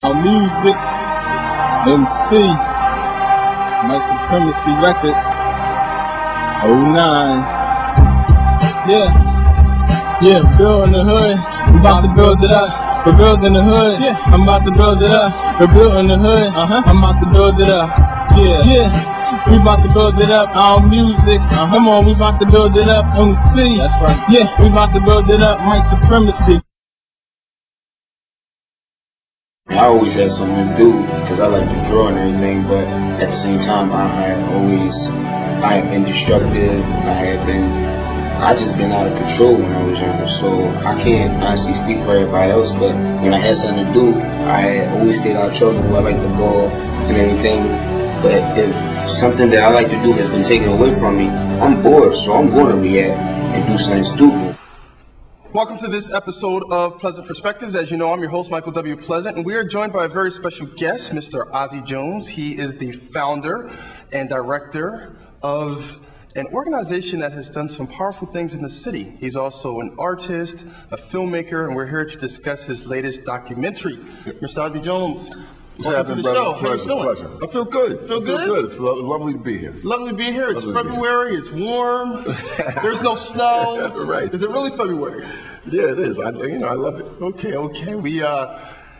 Our music, MC, My Supremacy Records, 09. Yeah, build in the hood, I'm about to build it up. We're building the hood, I'm about to build it up. We're building the hood, I'm about to build it up. We about to build it up. Our music, come on, we about to build it up. MC, that's right. Yeah, we about to build it up. White supremacy. I always had something to do because I like to draw and everything, but at the same time, I have been destructive. I just been out of control when I was younger, so I can't honestly speak for everybody else, but when I had something to do, I had always stayed out of trouble. I like the ball and everything, but if something that I like to do has been taken away from me, I'm bored, so I'm going to react and do something stupid. Welcome to this episode of Pleasant Perspectives. As you know, I'm your host, Michael W. Pleasant, and we are joined by a very special guest, Mr. Ozzie Jones. He is the founder and director of an organization that has done some powerful things in the city. He's also an artist, a filmmaker, and we're here to discuss his latest documentary. Mr. Ozzie Jones, welcome to the show. How you feeling? Pleasure. I feel good. Feel good? It's lovely to be here. Lovely to be here. It's February. It's warm. There's no snow. Right. Is it really February? Yeah, it is. I love it. Okay. We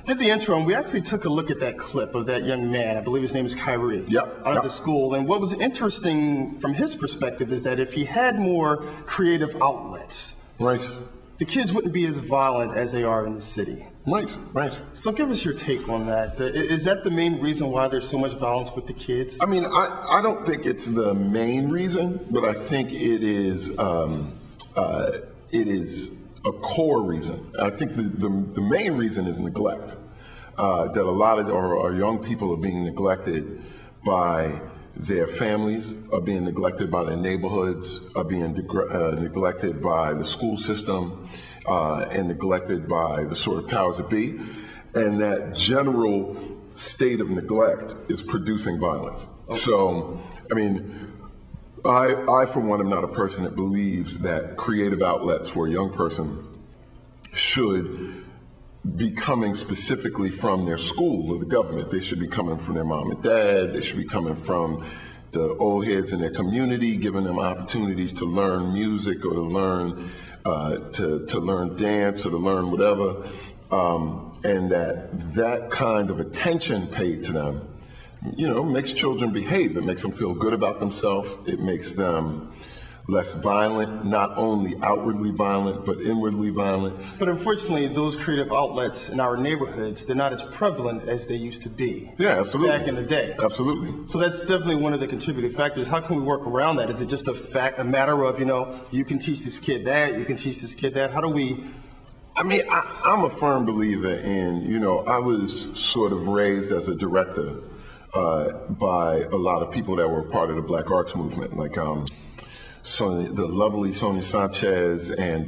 did the intro, and we actually took a look at that clip of that young man. I believe his name is Kyrie. Yep. Out of the school. And what was interesting from his perspective is that if he had more creative outlets, Right. the kids wouldn't be as violent as they are in the city. Right. So give us your take on that. Is that the main reason why there's so much violence with the kids? I mean, I don't think it's the main reason, but I think it is a core reason. I think the main reason is neglect. That a lot of our young people are being neglected by their families, are being neglected by their neighborhoods, are being neglected by the school system, and neglected by the sort of powers that be. And that general state of neglect is producing violence. Okay. So, I mean, I, for one, am not a person that believes that creative outlets for a young person should be coming specifically from their school or the government. They should be coming from their mom and dad. They should be coming from the old heads in their community, giving them opportunities to learn music or to learn to learn dance or to learn whatever, and that kind of attention paid to them, makes children behave. It makes them feel good about themselves. It makes them less violent, not only outwardly violent, but inwardly violent. But unfortunately, those creative outlets in our neighborhoods, they're not as prevalent as they used to be. Yeah, absolutely. Back in the day. Absolutely. So that's definitely one of the contributing factors. How can we work around that? Is it just a matter of, you can teach this kid that, you can teach this kid that? How do we... I mean, I'm a firm believer in, I was sort of raised as a director by a lot of people that were part of the Black Arts Movement, like the lovely Sonia Sanchez and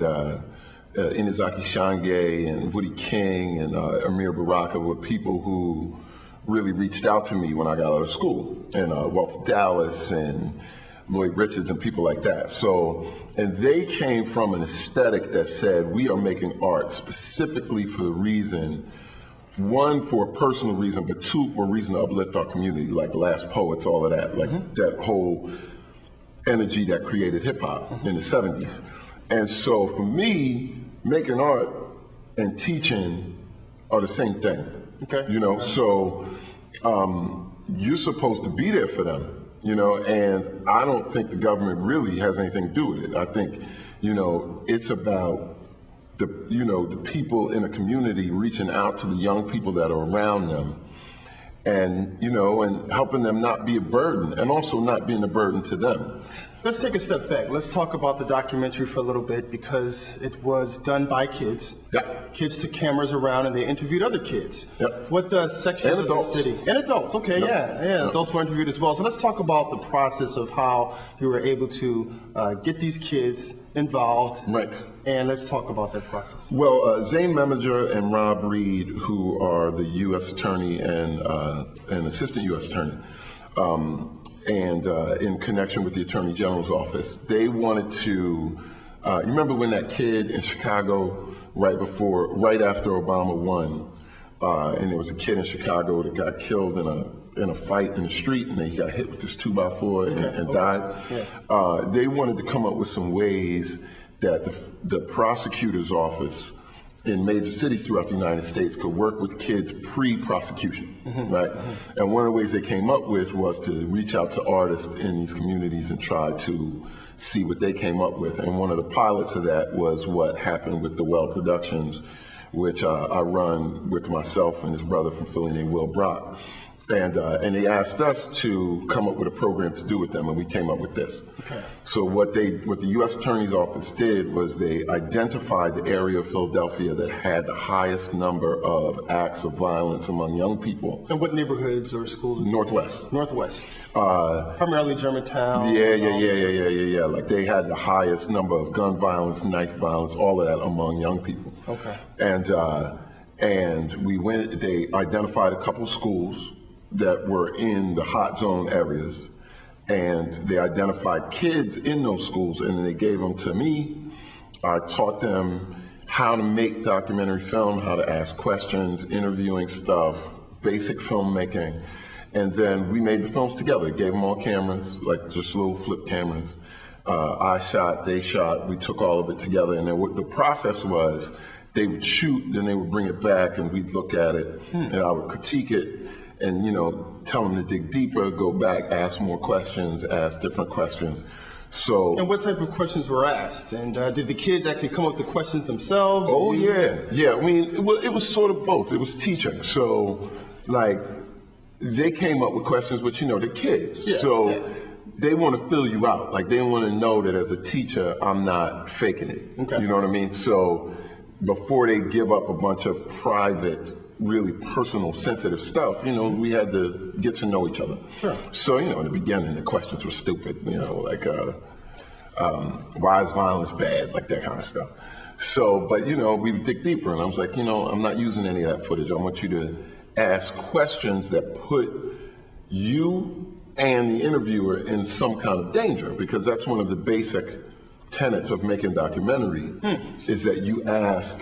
Inazaki Shange and Woody King and Amir Baraka were people who really reached out to me when I got out of school, and Walter Dallas and Lloyd Richards and people like that. So, and they came from an aesthetic that said, we are making art specifically for the reason, one, for a personal reason, but two, for a reason to uplift our community, like The Last Poets, all of that, like that whole energy that created hip hop in the 70s. And so for me, making art and teaching are the same thing. Okay. So you're supposed to be there for them, and I don't think the government really has anything to do with it. I think, it's about the people in a community reaching out to the young people that are around them, and and helping them not be a burden, and also not being a burden to them. Let's take a step back. Let's talk about the documentary for a little bit, because it was done by kids. Yeah. Kids took cameras around and they interviewed other kids. Yep. What sections of the city? And adults. Okay, yep. Yeah. Adults were interviewed as well. So let's talk about the process of how you were able to get these kids involved. Right. And let's talk about that process. Well, Zane Meminger and Rob Reed, who are the U.S. Attorney and Assistant U.S. Attorney, and in connection with the Attorney General's office, they wanted to, you remember when that kid in Chicago, right after Obama won, and there was a kid in Chicago that got killed in a fight in the street, and he got hit with this 2x4 and died. Yeah. They wanted to come up with some ways that the prosecutor's office in major cities throughout the United States could work with kids pre-prosecution, right? And one of the ways they came up with was to reach out to artists in these communities and try to see what they came up with. And one of the pilots of that was what happened with the Well Productions, which I run with myself and his brother from Philly named Will Brock. And they asked us to come up with a program to do with them, and we came up with this. Okay. So what the U.S. Attorney's Office did was they identified the area of Philadelphia that had the highest number of acts of violence among young people. And what neighborhoods or schools? Northwest. Northwest. Primarily Germantown. Yeah. Like they had the highest number of gun violence, knife violence, all of that among young people. Okay. And we went. They identified a couple schools that were in the hot zone areas, and they identified kids in those schools, and then they gave them to me. I taught them how to make documentary film, how to ask questions, interviewing stuff, basic filmmaking, and then we made the films together. Gave them all cameras, like just little flip cameras. I shot, they shot, we took all of it together, and then what the process was, they would shoot, then they would bring it back, and we'd look at it, and I would critique it, and tell them to dig deeper, go back, ask more questions, ask different questions. So. And what type of questions were asked? And did the kids actually come up with the questions themselves? Oh yeah. I mean, it was sort of both. It was teaching. So, like, they came up with questions, but they're kids. Yeah, so they want to fill you out. Like, they want to know that as a teacher, I'm not faking it. Okay. You know what I mean? So before they give up a bunch of private, really personal, sensitive stuff, we had to get to know each other. Sure. So, in the beginning, the questions were stupid, like, why is violence bad? Like that kind of stuff. So, but, we would dig deeper, and I was like, I'm not using any of that footage. I want you to ask questions that put you and the interviewer in some kind of danger, because that's one of the basic tenets of making a documentary, is that you ask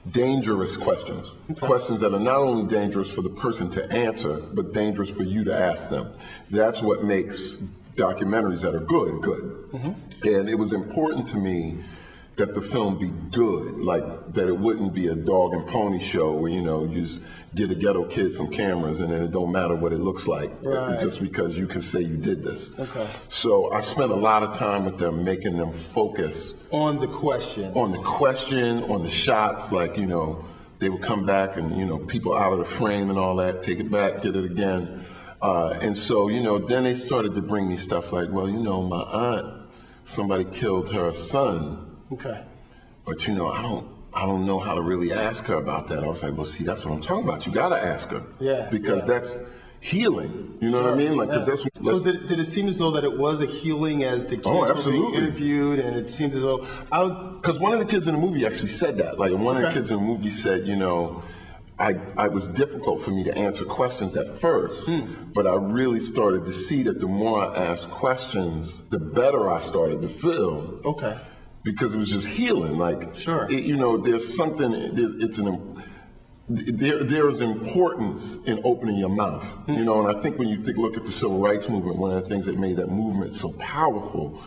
dangerous questions, questions that are not only dangerous for the person to answer, but dangerous for you to ask them. That's what makes documentaries that are good. And it was important to me that the film be good, like that it wouldn't be a dog and pony show where, you just get a ghetto kid some cameras and then it don't matter what it looks like, just because you can say you did this. Okay. So I spent a lot of time with them, making them focus on the questions. On the question, on the shots, like, they would come back and, people out of the frame and all that, take it back, get it again. And so, then they started to bring me stuff like, well, my aunt, somebody killed her son. Okay. But I don't know how to really ask her about that. I was like, well, see, that's what I'm talking about. You gotta ask her. Yeah. Because that's healing. You know what I mean? Like, because that's what. So did it seem as though that it was a healing as the kids were being interviewed, and it seemed as though because one of the kids in the movie actually said that. Like, one of the kids in the movie said, I was difficult for me to answer questions at first, but I really started to see that the more I asked questions, the better I started to feel. Okay. Because it was just healing, like, there's something, there is importance in opening your mouth, and I think when you look at the civil rights movement, one of the things that made that movement so powerful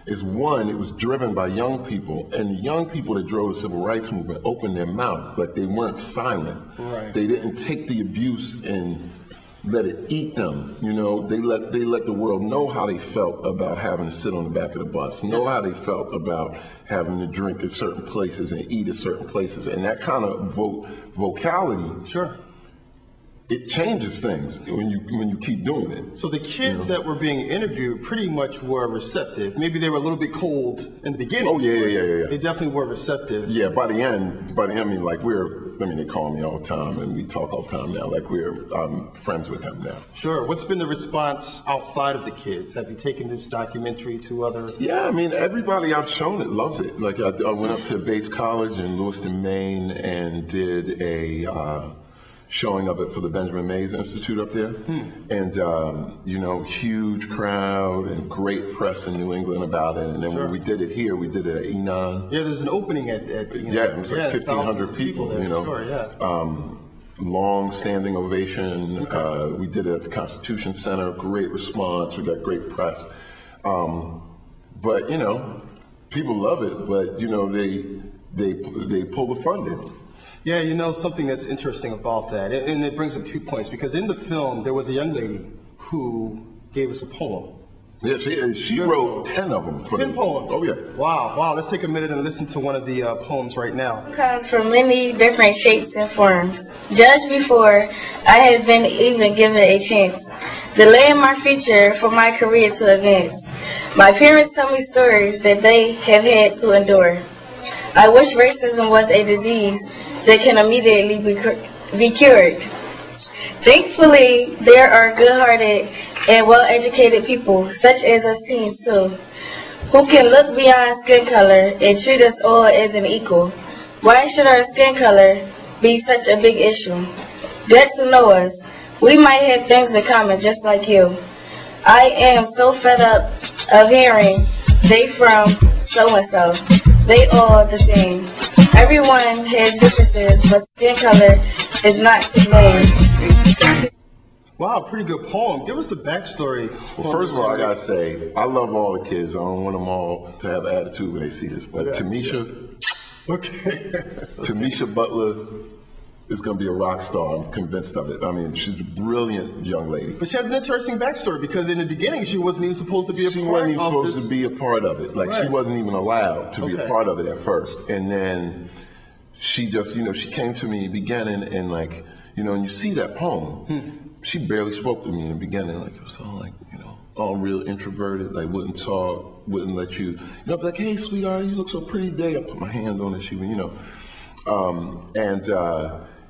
is, one, it was driven by young people, and the young people that drove the civil rights movement opened their mouth, like they weren't silent. Right. They didn't take the abuse and let it eat them. They let the world know how they felt about having to sit on the back of the bus, know how they felt about having to drink at certain places and eat at certain places, and that kind of vocality. Sure. It changes things when you keep doing it. So the kids that were being interviewed pretty much were receptive. Maybe they were a little bit cold in the beginning. Oh yeah. They definitely were receptive. Yeah, by the end, I mean, like they call me all the time and we talk all the time now. Like I'm friends with them now. Sure. What's been the response outside of the kids? Have you taken this documentary to other? Yeah, I mean, everybody I've shown it loves it. Like I went up to Bates College in Lewiston, Maine, and did a showing of it for the Benjamin Mays Institute up there. And, huge crowd and great press in New England about it. And then when we did it here, we did it at Enon. Yeah, there's an opening at it was like 1,500 people, there. Sure, yeah. long standing ovation. We did it at the Constitution Center, great response, we got great press. But you know, people love it, but you know, they pull the funding. Yeah, you know, something that's interesting about that, and it brings up 2 points, because in the film, there was a young lady who gave us a poem. Yeah, she wrote 10 of them. 10 poems? Oh, yeah. Wow, wow. Let's take a minute and listen to one of the poems right now. Comes from many different shapes and forms. Judged before I had been even given a chance. Delaying my future for my career to advance. My parents tell me stories that they have had to endure. I wish racism was a disease that can immediately be cured. Thankfully, there are good-hearted and well-educated people, such as us teens too, who can look beyond skin color and treat us all as an equal. Why should our skin color be such a big issue? Get to know us. We might have things in common just like you. I am so fed up of hearing they from so-and-so. They all the same. Everyone has differences, but skin color is not to blame. Wow, pretty good poem. Give us the backstory. Well, first of all, I gotta say, I love all the kids. I don't want them all to have attitude when they see this. But Tamisha, Tamisha Butler is gonna be a rock star. I'm convinced of it. I mean, she's a brilliant young lady. But she has an interesting backstory, because in the beginning, she wasn't even supposed to be a part of it. She wasn't even supposed to be a part of it. Like, she wasn't even allowed to be a part of it at first. And then she just, you know, she came to me beginning, and like, you know, and you see that poem. She barely spoke to me in the beginning. Like, it was all like, you know, all real introverted, like wouldn't talk, wouldn't let you, be like, hey, sweetheart, you look so pretty today. I put my hand on her, she would, you know.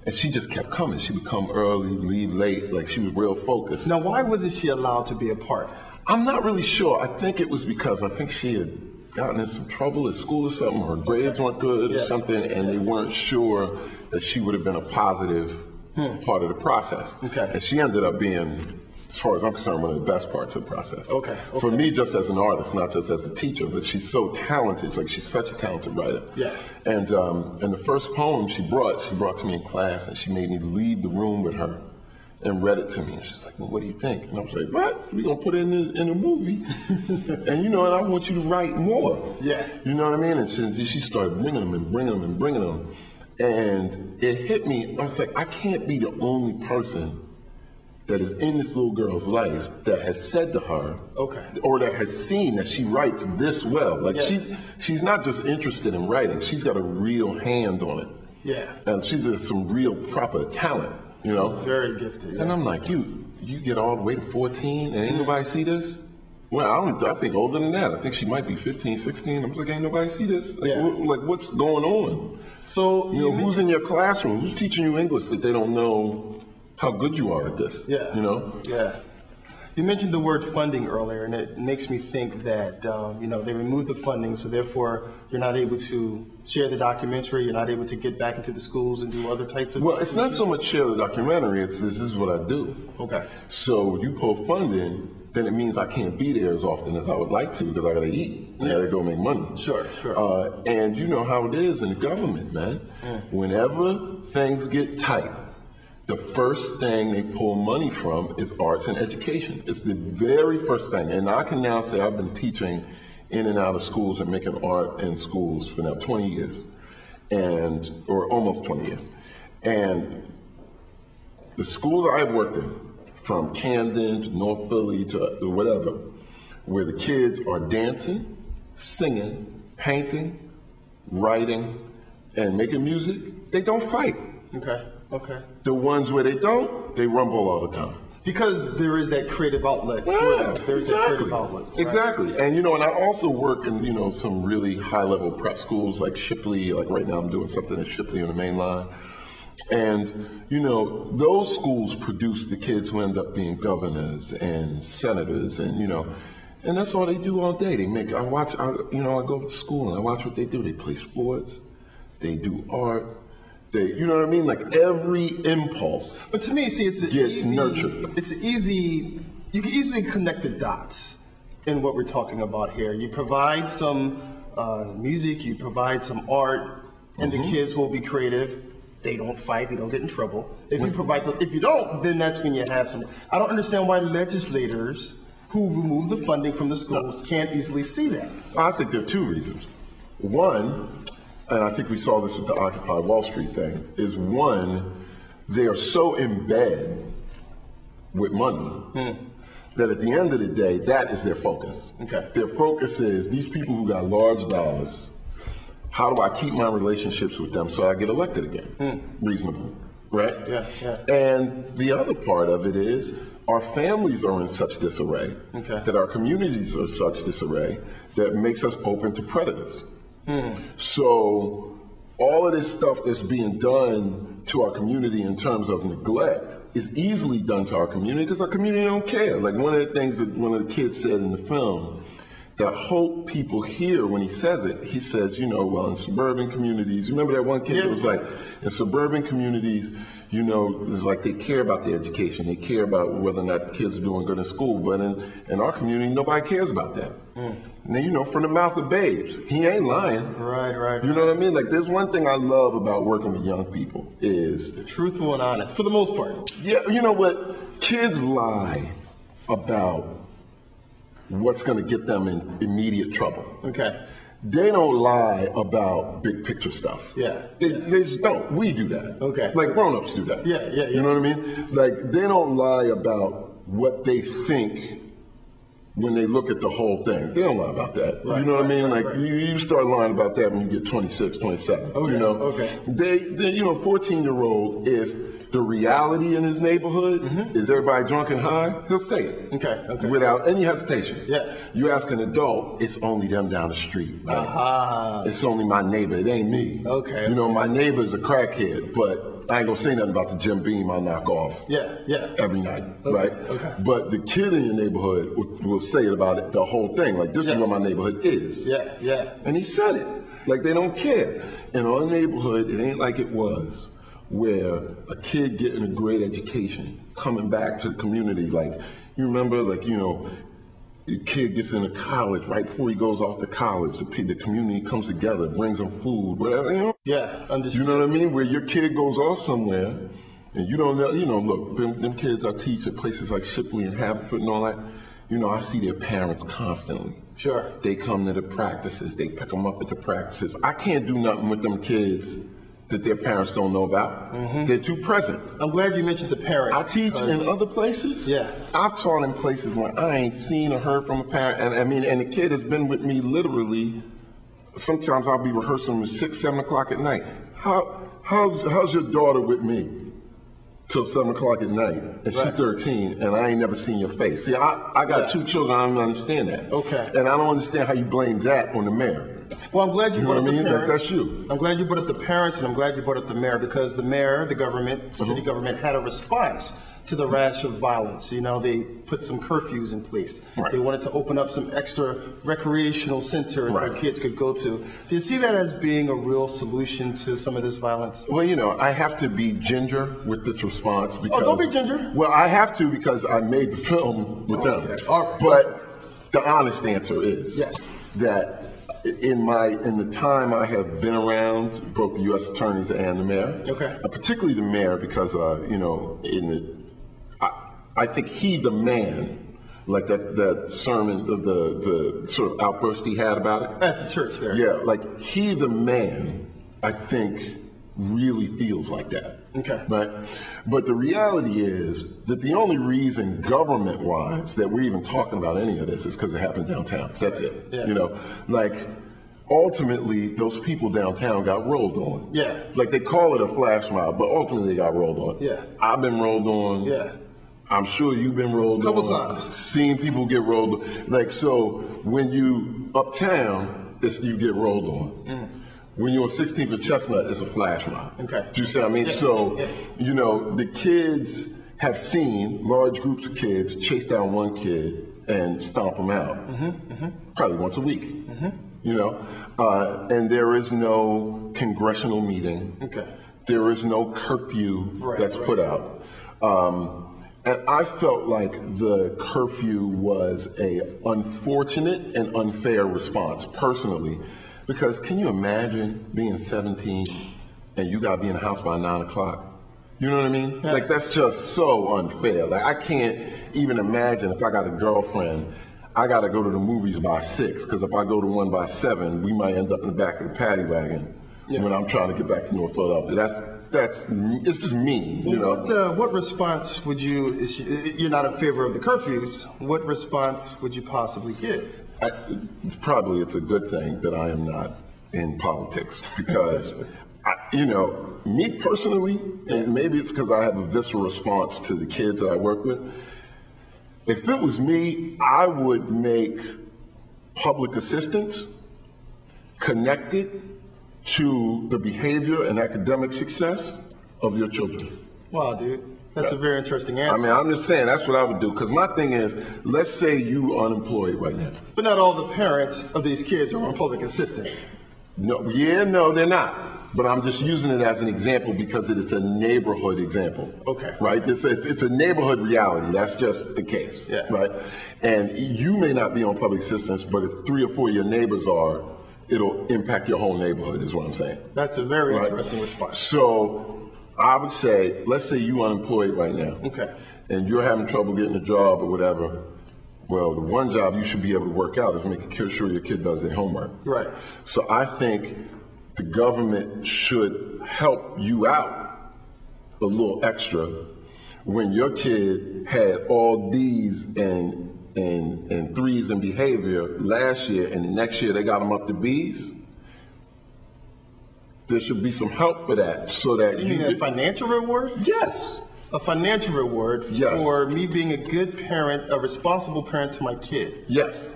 And she just kept coming. She would come early, leave late, like she was real focused. Now, why wasn't she allowed to be a part? I'm not really sure. I think it was because I think she had gotten in some trouble at school or something. Her grades weren't good or something, and they weren't sure that she would have been a positive part of the process. And she ended up being, as far as I'm concerned, one of the best parts of the process. For me, just as an artist, not just as a teacher, but she's so talented. Like, she's such a talented writer. And the first poem she brought to me in class, and she made me leave the room with her and read it to me. And she's like, well, what do you think? And I was like, what? We're going to put it in a movie. And, you know, and I want you to write more. You know what I mean? And she started bringing them and bringing them and bringing them. And it hit me. I was like, I can't be the only person that is in this little girl's life that has said to her, or that has seen that she writes this well. Like, she's not just interested in writing. She's got a real hand on it. And she's some real proper talent, you know? She's very gifted. And I'm like, you get all the way to 14 and ain't nobody see this? Well, I think older than that. I think she might be 15, 16. I'm like, ain't nobody see this? Like, what's going on? So, you know, who's in your classroom? Who's teaching you English that they don't know how good you are at this? You know? You mentioned the word funding earlier, and it makes me think that, you know, they removed the funding, so therefore you're not able to share the documentary, you're not able to get back into the schools and do other types of... Well, it's not so much share the documentary, it's this is what I do. So when you pull funding, then it means I can't be there as often as I would like to, because I gotta eat, I gotta go make money. And you know how it is in government, man. Whenever things get tight, the first thing they pull money from is arts and education. It's the very first thing. And I can now say I've been teaching in and out of schools and making art in schools for now 20 years, or almost 20 years. And the schools I've worked in, from Camden to North Philly to whatever, where the kids are dancing, singing, painting, writing, and making music, they don't fight. The ones where they don't, they rumble all the time. Because there is that creative outlet. There's that creative outlet. Exactly. And, you know, and I also work in, you know, some really high-level prep schools like Shipley. Like right now I'm doing something at Shipley on the main line. And, you know, those schools produce the kids who end up being governors and senators and, you know, and that's all they do all day. I go to school and I watch what they do. They play sports, they do art, you know what I mean? Like every impulse. But to me, see, gets nurtured. It's easy, you can easily connect the dots in what we're talking about here. You provide some music, you provide some art, and the kids will be creative. they don't fight, they don't get in trouble. If you provide, if you don't, then that's when you have some. I don't understand why legislators who remove the funding from the schools can't easily see that. I think there are two reasons. One, and I think we saw this with the Occupy Wall Street thing, is one, they are so in bed with money that at the end of the day, that is their focus. Okay. Their focus is these people who got large dollars, how do I keep my relationships with them so I get elected again? Reasonable, right? Yeah, yeah. And the other part of it is our families are in such disarray, that our communities are such disarray that makes us open to predators. So all of this stuff that's being done to our community in terms of neglect is easily done to our community because our community don't care. Like one of the things that one of the kids said in the film that I hope people hear when he says it, he says, you know, well, in suburban communities, remember that one kid that was like, in suburban communities, you know, it's like they care about the education. They care about whether or not the kids are doing good in school. But in our community, nobody cares about that. And then, you know, from the mouth of babes, he ain't lying. Right. You know what I mean? Like, there's one thing I love about working with young people is Truthful and honest, for the most part. yeah, you know what? Kids lie about what's going to get them in immediate trouble. Okay. They don't lie about big picture stuff. Yeah. They just don't. We do that. Okay. Like grown-ups do that. Yeah. You know what I mean? Like they don't lie about what they think when they look at the whole thing. They don't lie about that. Right, You know what I mean? right, Like right. you start lying about that when you get 26, 27. Okay, You know? okay. They you know, 14-year-old, if the reality in his neighborhood is everybody drunk and high, he'll say it. Okay. Without any hesitation. Yeah. You ask an adult, it's only them down the street. Right? It's only my neighbor. It ain't me. Okay. You know, my neighbor's a crackhead, but I ain't gonna say nothing about the Jim Beam I knock off. Yeah. Every night, right? Okay. But the kid in your neighborhood will say it about it, the whole thing. Like, this is where my neighborhood is. Yeah. And he said it. Like, they don't care. In our neighborhood, it ain't like it was, where a kid getting a great education, coming back to the community. Like, you remember, like, you know, the kid gets into college, right before he goes off to college, the community comes together, brings him food, whatever, you know? Yeah, understood. You know what I mean? Where your kid goes off somewhere, and you don't know, you know, look, them kids I teach at places like Shipley and Haverford and all that, you know, I see their parents constantly. Sure. They come to the practices, they pick them up at the practices. I can't do nothing with them kids that their parents don't know about. They're too present. I'm glad you mentioned the parents. I teach in other places. Yeah. I've taught in places where I ain't seen or heard from a parent. And I mean, and the kid has been with me literally, sometimes I'll be rehearsing at 6, 7 o'clock at night. How's your daughter with me? Till 7 o'clock at night, and she's 13, and I ain't never seen your face. See, I got 2 children, I don't understand that. Okay. And I don't understand how you blame that on the mayor. Well, I'm glad you brought up the parents. That's you. I'm glad you brought up the parents, and I'm glad you brought up the mayor, because the mayor, the government, city government, had a response to the rash of violence. You know, they put some curfews in place. Right. They wanted to open up some extra recreational centers where kids could go to. Do you see that as being a real solution to some of this violence? Well, you know, I have to be ginger with this response because... Oh, don't be ginger. Well, I have to because I made the film with them. Okay. All right. But the honest answer is Yes. that in the time I have been around both the U.S. attorneys and the mayor, particularly the mayor, because you know, I think he, the man, like that sermon, the sort of outburst he had about it At the church there. Yeah, like he, the man, I think really feels like that. Okay. Right? But the reality is that the only reason government-wise that we're even talking about any of this is because it happened downtown. That's it. Yeah. You know, like ultimately those people downtown got rolled on. Yeah. Like they call it a flash mob, but ultimately they got rolled on. Yeah. I've been rolled on. Yeah. I'm sure you've been rolled on. Couple times. Seen people get rolled on. Like, so when you uptown, you get rolled on. When you're on 16th and Chestnut, it's a flash mob. Okay. Do you see what I mean? Yeah. So, you know, the kids have seen large groups of kids chase down one kid and stomp them out. Probably once a week. You know? And there is no congressional meeting. Okay. There is no curfew that's put out. And I felt like the curfew was a unfortunate and unfair response, personally, because can you imagine being 17 and you gotta be in the house by 9 o'clock. You know what I mean? Yeah. Like, that's just so unfair. Like, I can't even imagine if I got a girlfriend, I gotta go to the movies by 6, because if I go to one by 7, we might end up in the back of the paddy wagon when I'm trying to get back to North Philadelphia. It's just mean, you know? What response would you're not in favor of the curfews, what response would you possibly give? Probably it's a good thing that I am not in politics, because, you know, me personally, and maybe it's because I have a visceral response to the kids that I work with, if it was me, I would make public assistance connected to the behavior and academic success of your children. Wow, dude. That's a very interesting answer. I mean, I'm just saying, that's what I would do. Because my thing is, let's say you unemployed right now. But not all the parents of these kids are on public assistance. No, they're not. But I'm just using it as an example because it's a neighborhood example. Okay. Right? It's a neighborhood reality. That's just the case. Yeah. Right? And you may not be on public assistance, but if 3 or 4 of your neighbors are, it'll impact your whole neighborhood, is what I'm saying. That's a very interesting response. So I would say, let's say you unemployed right now. Okay. And you're having trouble getting a job or whatever. Well, the one job you should be able to work out is making sure your kid does their homework. Right. So I think the government should help you out a little extra when your kid had all D's and threes in behavior last year, and the next year they got them up to B's. There should be some help for that, so that you mean a financial reward? Yes. A financial reward Yes. for me being a good parent, a responsible parent to my kid. Yes,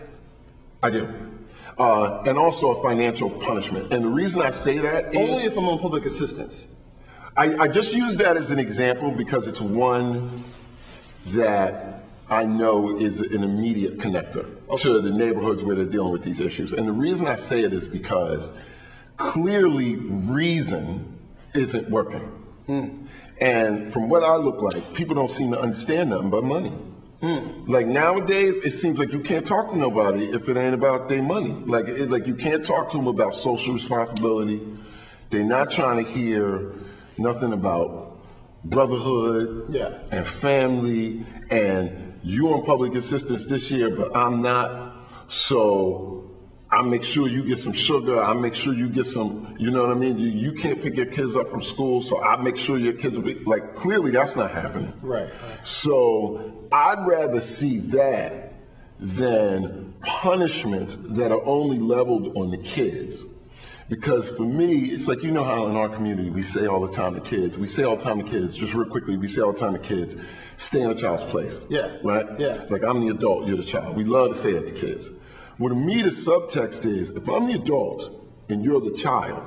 I do. And also a financial punishment. And the reason I say that is... Only if I'm on public assistance. I just use that as an example because it's one that I know is an immediate connector to the neighborhoods where they're dealing with these issues. And the reason I say it is because clearly reason isn't working. And from what I look like, people don't seem to understand nothing but money. Like nowadays, it seems like you can't talk to nobody if it ain't about their money. Like you can't talk to them about social responsibility. They're not trying to hear nothing about brotherhood and family, and you on public assistance this year, but I'm not. So I make sure you get some sugar. I make sure you get some, you know what I mean? You can't pick your kids up from school, so I make sure your kids will be, like, clearly that's not happening. Right. So I'd rather see that than punishments that are only leveled on the kids. Because for me, it's like, you know how in our community we say all the time to kids, just real quickly, we say all the time to kids, stay in a child's place. Yeah. Right? Yeah. Like, I'm the adult, you're the child. We love to say that to kids. Well, to me, the subtext is, if I'm the adult and you're the child,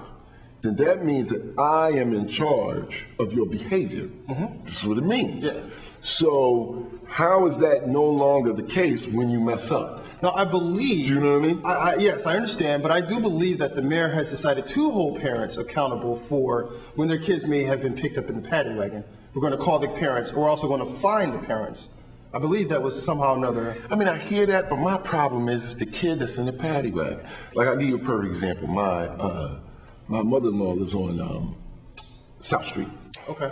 then that means that I am in charge of your behavior. That's what it means. Yeah. So how is that no longer the case when you mess up? Now, I believe... Do you know what I mean? Yes, I understand, but I do believe that the mayor has decided to hold parents accountable for when their kids may have been picked up in the paddy wagon. We're going to call the parents. We're also going to fine the parents. I believe that was somehow another... I mean, I hear that, but my problem is the kid that's in the paddy wagon. Like, I'll give you a perfect example. My mother-in-law lives on South Street. Okay.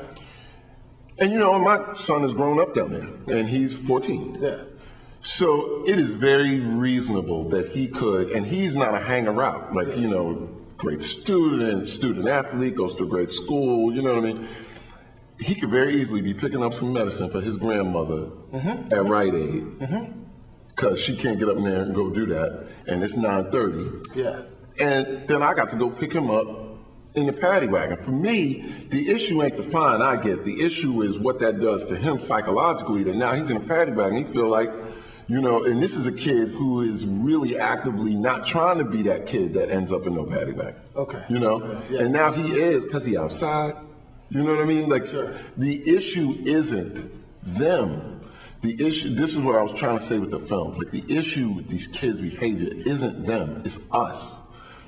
And, you know, my son has grown up down there, and he's 14. Yeah. So it is very reasonable that he could, and he's not a hanger-out, like, you know, great student athlete, goes to a great school, you know what I mean? He could very easily be picking up some medicine for his grandmother at Rite Aid, because she can't get up there and go do that, and it's 9:30. Yeah. And then I got to go pick him up in the paddy wagon. For me, the issue ain't the fine I get. The issue is what that does to him psychologically, that now he's in a paddy wagon. He feel like, you know, and this is a kid who is really actively not trying to be that kid that ends up in no paddy wagon. Okay. You know? Okay. Yeah. And now he is, because he outside. You know what I mean? Like, the issue isn't them. The issue, this is what I was trying to say with the films. Like, the issue with these kids' behavior isn't them, it's us.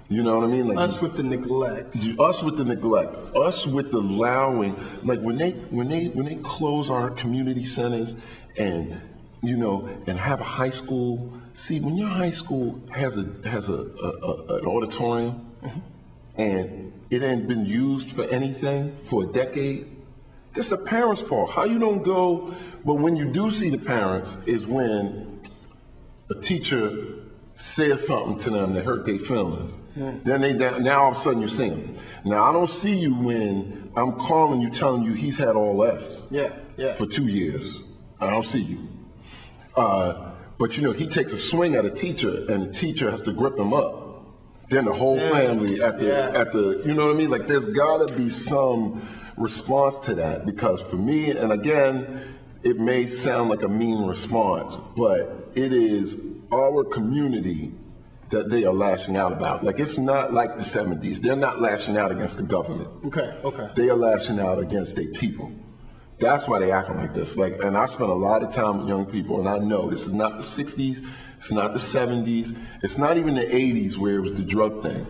You know what I mean? Like, us with the neglect. Us with the neglect. Us with the allowing. Like, when they close our community centers and, you know, and have a high school. See, when your high school has an auditorium, and it ain't been used for anything for a decade, it's the parents' fault. How you don't go, but when you do see the parents is when a teacher says something to them that hurt their feelings. Then now all of a sudden you see them. Now I don't see you when I'm calling you telling you he's had all F's for 2 years. I don't see you. But you know, he takes a swing at a teacher and the teacher has to grip him up. Then the whole family at the, you know what I mean? Like there's gotta be some response to that, because for me, and again, it may sound like a mean response, but it is our community that they are lashing out about. Like it's not like the 70s. They're not lashing out against the government. Okay. They are lashing out against their people. That's why they acting like this. Like, and I spend a lot of time with young people, and I know this is not the 60s, it's not the 70s, it's not even the 80s where it was the drug thing.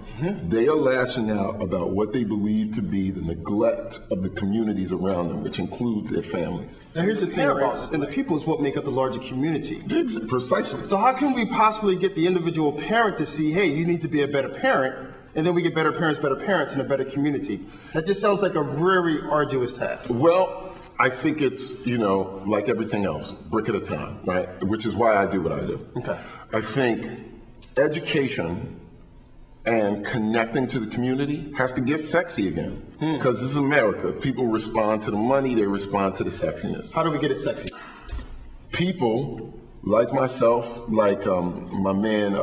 They are lashing out about what they believe to be the neglect of the communities around them, which includes their families. Now here's the thing, right? And the people is what make up the larger community. Precisely. So how can we possibly get the individual parent to see, hey, you need to be a better parent, and then we get better parents, and a better community? That just sounds like a very arduous task. Well, I think it's, you know, like everything else, brick at a time, right? Which is why I do what I do. Okay. I think education and connecting to the community has to get sexy again. Because this is America. People respond to the money, they respond to the sexiness. How do we get it sexy? People like myself, like my man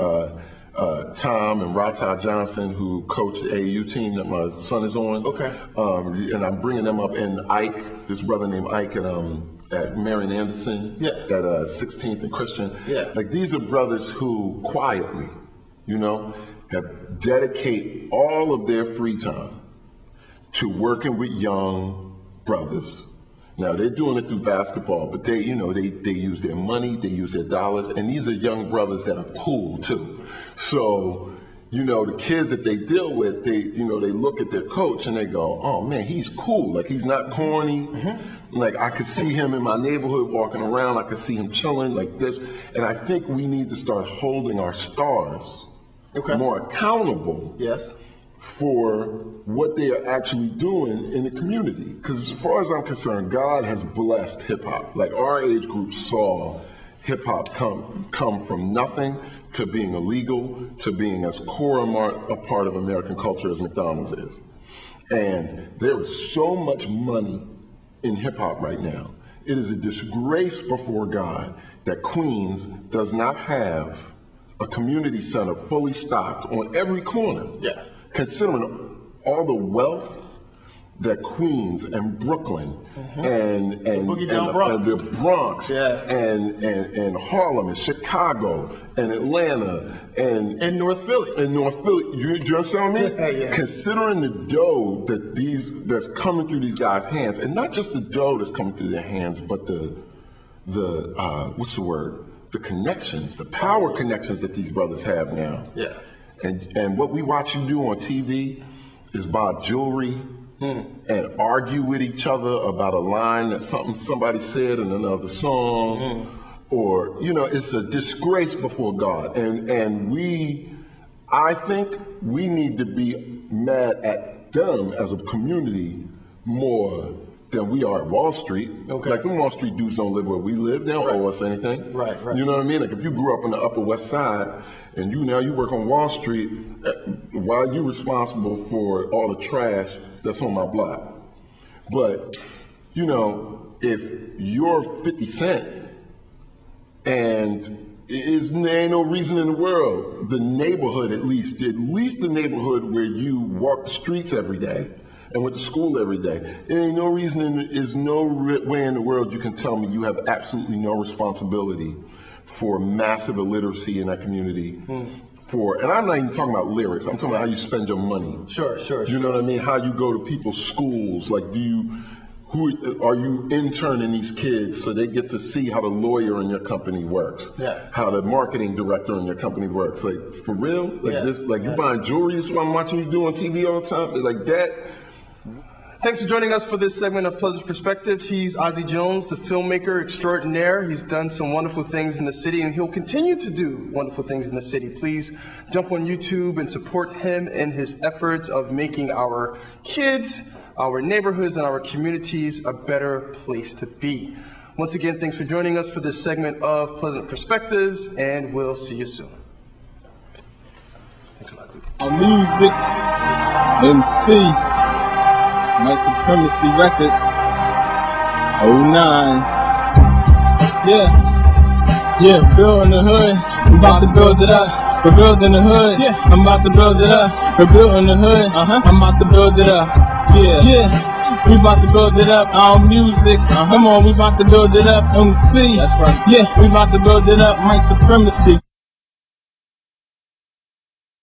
Tom and Rata Johnson, who coach the AAU team that my son is on. Okay. And I'm bringing them up, and Ike, this brother named Ike at Marion Anderson, at 16th and Christian. Like these are brothers who quietly, you know, have dedicated all of their free time to working with young brothers. Now they're doing it through basketball, but they, you know, they use their money, they use their dollars, and these are young brothers that are cool too. So, you know, the kids that they deal with, they look at their coach and they go, oh man, he's cool. Like he's not corny. Like I could see him in my neighborhood walking around. I could see him chilling like this. And I think we need to start holding our stars more accountable. For what they are actually doing in the community. Because as far as I'm concerned, God has blessed hip hop. Like our age group saw hip hop come from nothing to being illegal, to being as core a part of American culture as McDonald's is. And there is so much money in hip hop right now. It is a disgrace before God that Queens does not have a community center fully stocked on every corner. Considering all the wealth that Queens and Brooklyn and the Bronx and Harlem and Chicago and Atlanta and North Philly. You understand me? Considering the dough that's coming through these guys' hands, and not just the dough that's coming through their hands, but the what's the word? The connections, the power connections that these brothers have now. And what we watch you do on TV is buy jewelry and argue with each other about a line that somebody said in another song, or, you know, it's a disgrace before God. And I think we need to be mad at them as a community more than we are at Wall Street. Like the Wall Street dudes don't live where we live. They don't owe us anything. You know what I mean? Like if you grew up on the Upper West Side and you work on Wall Street, why are you responsible for all the trash that's on my block? But, you know, if you're 50 Cent and there ain't no reason in the world, the neighborhood at least the neighborhood where you walk the streets every day and went to school every day, there ain't no reason, there's no way in the world you can tell me you have absolutely no responsibility for massive illiteracy in that community. And I'm not even talking about lyrics, I'm talking about how you spend your money. You know what I mean? How you go to people's schools, like who are you interning these kids so they get to see how the lawyer in your company works, how the marketing director in your company works, like for real, like this, like you buying jewelry, is what I'm watching you do on TV all the time, like that. Thanks for joining us for this segment of Pleasant Perspectives. He's Ozzie Jones, the filmmaker extraordinaire. He's done some wonderful things in the city, and he'll continue to do wonderful things in the city. Please jump on YouTube and support him in his efforts of making our kids, our neighborhoods, and our communities a better place to be. Once again, thanks for joining us for this segment of Pleasant Perspectives, and we'll see you soon. Thanks a lot, dude. Our music, MC. White Supremacy Records, 09. Yeah, building the hood, I'm about to build it up. We're building the hood, I'm about to build it up. We're building the hood, I'm about to build it up. Yeah, we about to build it up. Our music, come on, we about to build it up. MC, that's right. Yeah, we about to build it up. White Supremacy.